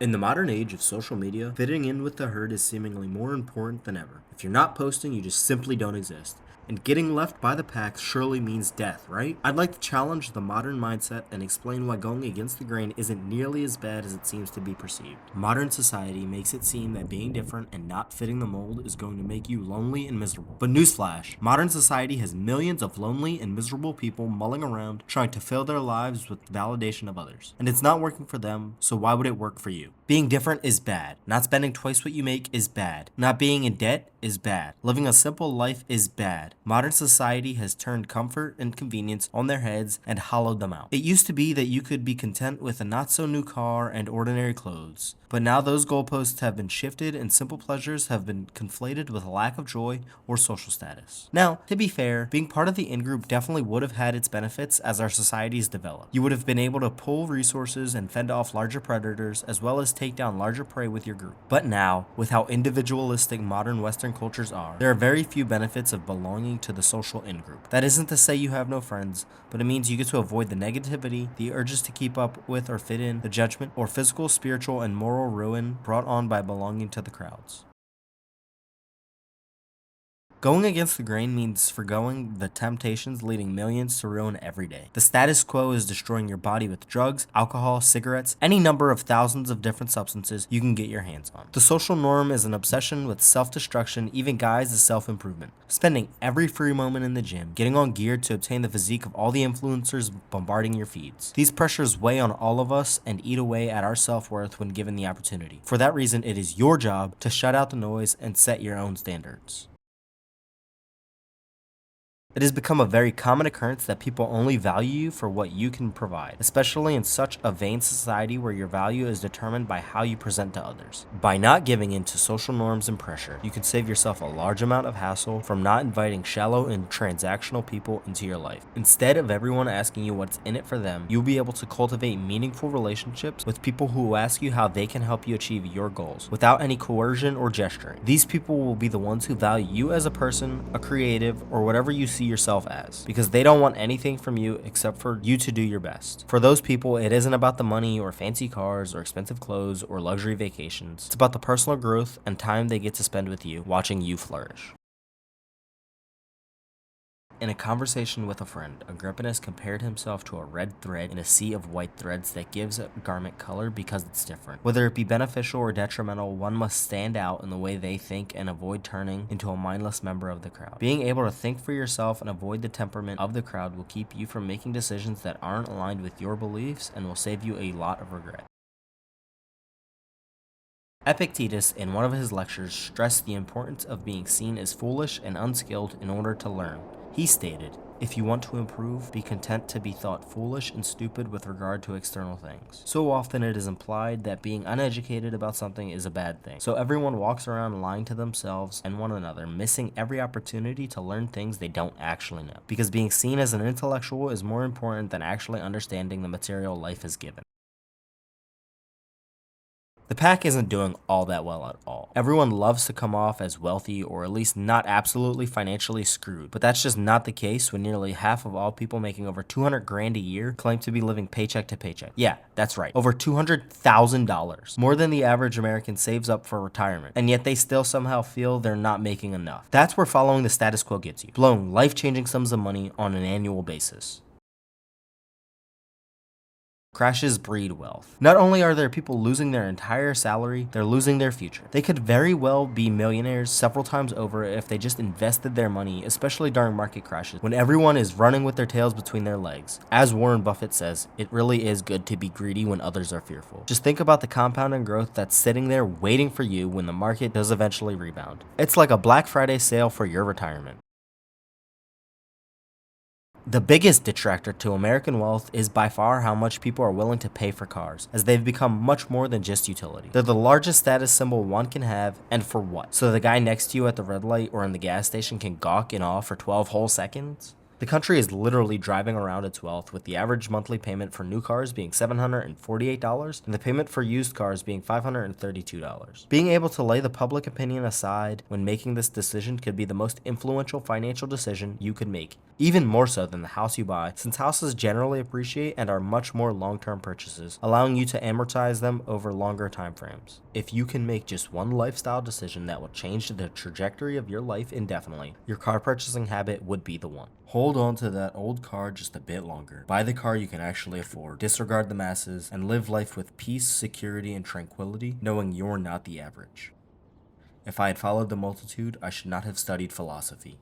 In the modern age of social media, fitting in with the herd is seemingly more important than ever. If you're not posting, you just simply don't exist. And getting left by the pack surely means death, right? I'd like to challenge the modern mindset and explain why going against the grain isn't nearly as bad as it seems to be perceived. Modern society makes it seem that being different and not fitting the mold is going to make you lonely and miserable. But newsflash, modern society has millions of lonely and miserable people mulling around trying to fill their lives with validation of others. And it's not working for them, so why would it work for you? Being different is bad. Not spending twice what you make is bad. Not being in debt is bad. Living a simple life is bad. Modern society has turned comfort and convenience on their heads and hollowed them out. It used to be that you could be content with a not so new car and ordinary clothes. But now those goalposts have been shifted and simple pleasures have been conflated with a lack of joy or social status. Now, to be fair, being part of the in-group definitely would have had its benefits as our societies developed. You would have been able to pull resources and fend off larger predators as well as take down larger prey with your group. But now, with how individualistic modern Western cultures are, there are very few benefits of belonging to the social in-group. That isn't to say you have no friends, but it means you get to avoid the negativity, the urges to keep up with or fit in, the judgment, or physical, spiritual, and moral ruin brought on by belonging to the crowds. Going against the grain means forgoing the temptations leading millions to ruin every day. The status quo is destroying your body with drugs, alcohol, cigarettes, any number of thousands of different substances you can get your hands on. The social norm is an obsession with self-destruction, even guised as self-improvement. Spending every free moment in the gym, getting on gear to obtain the physique of all the influencers bombarding your feeds. These pressures weigh on all of us and eat away at our self-worth when given the opportunity. For that reason, it is your job to shut out the noise and set your own standards. It has become a very common occurrence that people only value you for what you can provide, especially in such a vain society where your value is determined by how you present to others. By not giving in to social norms and pressure, you can save yourself a large amount of hassle from not inviting shallow and transactional people into your life. Instead of everyone asking you what's in it for them, you'll be able to cultivate meaningful relationships with people who will ask you how they can help you achieve your goals without any coercion or gesturing. These people will be the ones who value you as a person, a creative, or whatever you see yourself as, because they don't want anything from you except for you to do your best. For those people, it isn't about the money or fancy cars or expensive clothes or luxury vacations. It's about the personal growth and time they get to spend with you, watching you flourish. In a conversation with a friend, Agrippinus compared himself to a red thread in a sea of white threads that gives a garment color because it's different. Whether it be beneficial or detrimental, one must stand out in the way they think and avoid turning into a mindless member of the crowd. Being able to think for yourself and avoid the temperament of the crowd will keep you from making decisions that aren't aligned with your beliefs and will save you a lot of regret. Epictetus, in one of his lectures, stressed the importance of being seen as foolish and unskilled in order to learn. He stated, "If you want to improve, be content to be thought foolish and stupid with regard to external things." So often it is implied that being uneducated about something is a bad thing. So everyone walks around lying to themselves and one another, missing every opportunity to learn things they don't actually know. Because being seen as an intellectual is more important than actually understanding the material life is given. The pack isn't doing all that well at all. Everyone loves to come off as wealthy or at least not absolutely financially screwed, but that's just not the case when nearly half of all people making over 200 grand a year claim to be living paycheck to paycheck. Yeah, that's right. Over $200,000. More than the average American saves up for retirement, and yet they still somehow feel they're not making enough. That's where following the status quo gets you. Blowing life-changing sums of money on an annual basis. Crashes breed wealth. Not only are there people losing their entire salary, they're losing their future. They could very well be millionaires several times over if they just invested their money, especially during market crashes, when everyone is running with their tails between their legs. As Warren Buffett says, it really is good to be greedy when others are fearful. Just think about the compounding growth that's sitting there waiting for you when the market does eventually rebound. It's like a Black Friday sale for your retirement. The biggest detractor to American wealth is by far how much people are willing to pay for cars, as they've become much more than just utility. They're the largest status symbol one can have, and for what? So the guy next to you at the red light or in the gas station can gawk in awe for 12 whole seconds? The country is literally driving around its wealth, with the average monthly payment for new cars being $748 and the payment for used cars being $532. Being able to lay the public opinion aside when making this decision could be the most influential financial decision you could make, even more so than the house you buy, since houses generally appreciate and are much more long-term purchases, allowing you to amortize them over longer time frames. If you can make just one lifestyle decision that will change the trajectory of your life indefinitely, your car purchasing habit would be the one. Hold on to that old car just a bit longer. Buy the car you can actually afford, disregard the masses, and live life with peace, security, and tranquility, knowing you're not the average. If I had followed the multitude, I should not have studied philosophy.